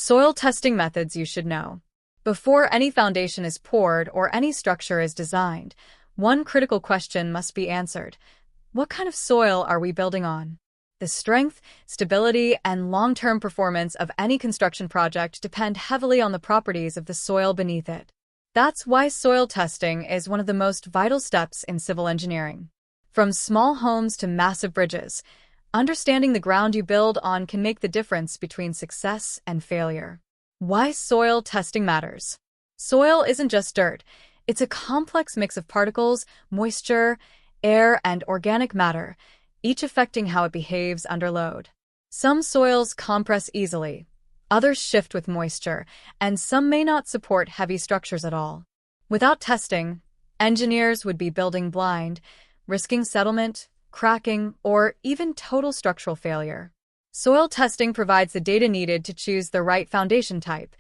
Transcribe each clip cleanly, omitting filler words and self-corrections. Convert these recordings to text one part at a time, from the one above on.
Soil testing methods you should know. Before any foundation is poured or any structure is designed, one critical question must be answered. What kind of soil are we building on? The strength, stability, and long-term performance of any construction project depend heavily on the properties of the soil beneath it. That's why soil testing is one of the most vital steps in civil engineering. From small homes to massive bridges, understanding the ground you build on can make the difference between success and failure. Why soil testing matters. Soil isn't just dirt. It's a complex mix of particles, moisture, air, and organic matter, each affecting how it behaves under load. Some soils compress easily, others shift with moisture, and some may not support heavy structures at all. Without testing, engineers would be building blind, risking settlement, cracking, or even total structural failure. Soil testing provides the data needed to choose the right foundation type,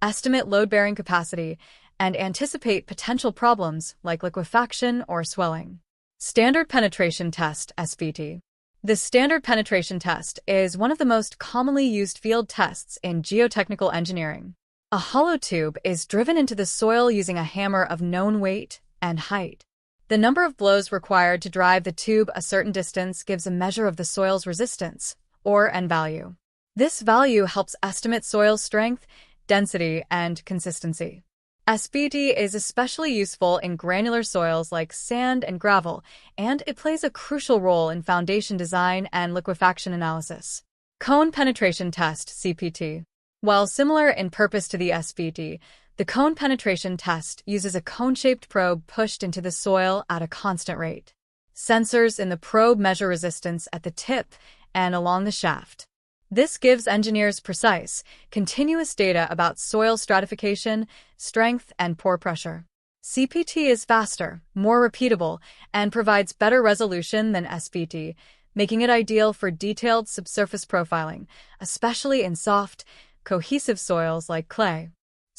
estimate load-bearing capacity, and anticipate potential problems like liquefaction or swelling. Standard Penetration Test (SPT). The Standard Penetration Test is one of the most commonly used field tests in geotechnical engineering. A hollow tube is driven into the soil using a hammer of known weight and height. The number of blows required to drive the tube a certain distance gives a measure of the soil's resistance, or N value. This value helps estimate soil strength, density, and consistency. SPT is especially useful in granular soils like sand and gravel, and it plays a crucial role in foundation design and liquefaction analysis. Cone Penetration Test (CPT). While similar in purpose to the SPT, the cone penetration test uses a cone-shaped probe pushed into the soil at a constant rate. Sensors in the probe measure resistance at the tip and along the shaft. This gives engineers precise, continuous data about soil stratification, strength, and pore pressure. CPT is faster, more repeatable, and provides better resolution than SPT, making it ideal for detailed subsurface profiling, especially in soft, cohesive soils like clay.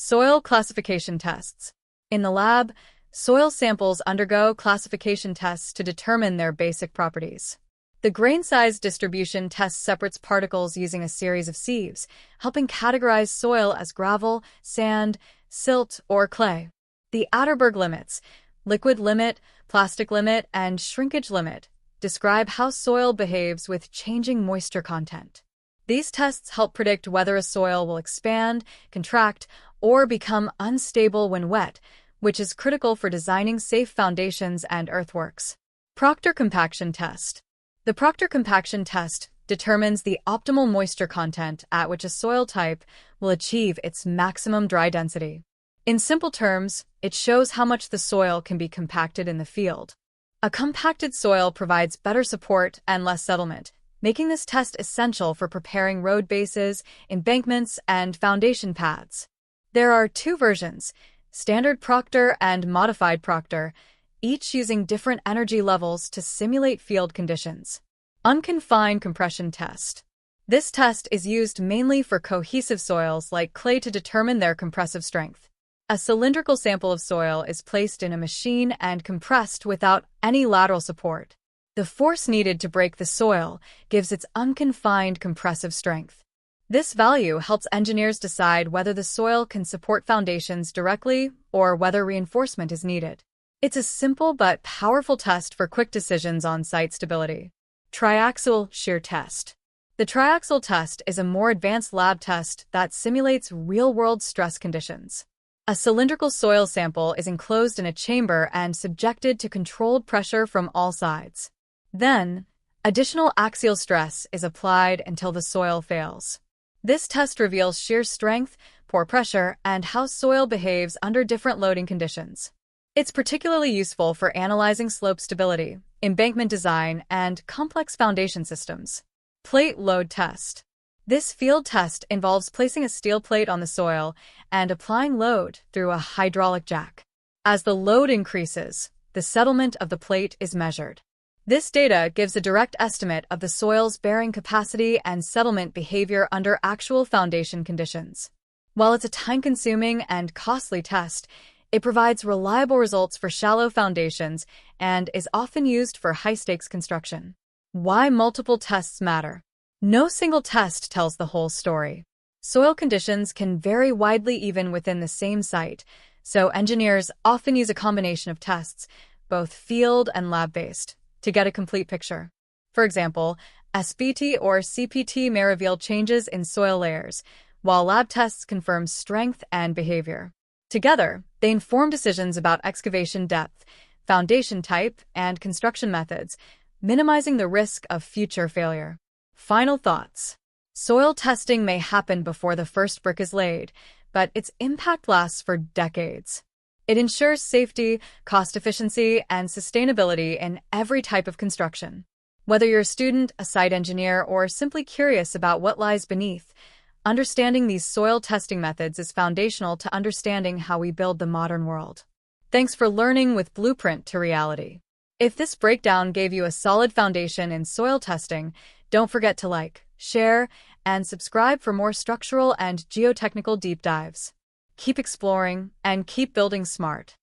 Soil classification tests. In the lab, soil samples undergo classification tests to determine their basic properties. The grain size distribution test separates particles using a series of sieves, helping categorize soil as gravel, sand, silt, or clay. The Atterberg limits, liquid limit, plastic limit, and shrinkage limit, describe how soil behaves with changing moisture content. These tests help predict whether a soil will expand, contract, or become unstable when wet, which is critical for designing safe foundations and earthworks. Proctor Compaction Test. The Proctor Compaction Test determines the optimal moisture content at which a soil type will achieve its maximum dry density. In simple terms, it shows how much the soil can be compacted in the field. A compacted soil provides better support and less settlement, making this test essential for preparing road bases, embankments, and foundation pads. There are two versions, Standard Proctor and Modified Proctor, each using different energy levels to simulate field conditions. Unconfined Compression Test. This test is used mainly for cohesive soils like clay to determine their compressive strength. A cylindrical sample of soil is placed in a machine and compressed without any lateral support. The force needed to break the soil gives its unconfined compressive strength. This value helps engineers decide whether the soil can support foundations directly or whether reinforcement is needed. It's a simple but powerful test for quick decisions on site stability. Triaxial Shear Test. The triaxial test is a more advanced lab test that simulates real-world stress conditions. A cylindrical soil sample is enclosed in a chamber and subjected to controlled pressure from all sides. Then, additional axial stress is applied until the soil fails. This test reveals shear strength, pore pressure, and how soil behaves under different loading conditions. It's particularly useful for analyzing slope stability, embankment design, and complex foundation systems. Plate Load Test. This field test involves placing a steel plate on the soil and applying load through a hydraulic jack. As the load increases, the settlement of the plate is measured. This data gives a direct estimate of the soil's bearing capacity and settlement behavior under actual foundation conditions. While it's a time-consuming and costly test, it provides reliable results for shallow foundations and is often used for high-stakes construction. Why multiple tests matter. No single test tells the whole story. Soil conditions can vary widely even within the same site, so engineers often use a combination of tests, both field and lab-based, to get a complete picture. For example, SPT or CPT may reveal changes in soil layers, while lab tests confirm strength and behavior. Together, they inform decisions about excavation depth, foundation type, and construction methods, minimizing the risk of future failure. Final thoughts. Soil testing may happen before the first brick is laid, but its impact lasts for decades. It ensures safety, cost efficiency, and sustainability in every type of construction. Whether you're a student, a site engineer, or simply curious about what lies beneath, understanding these soil testing methods is foundational to understanding how we build the modern world. Thanks for learning with Blueprint to Reality. If this breakdown gave you a solid foundation in soil testing, don't forget to like, share, and subscribe for more structural and geotechnical deep dives. Keep exploring and keep building smart.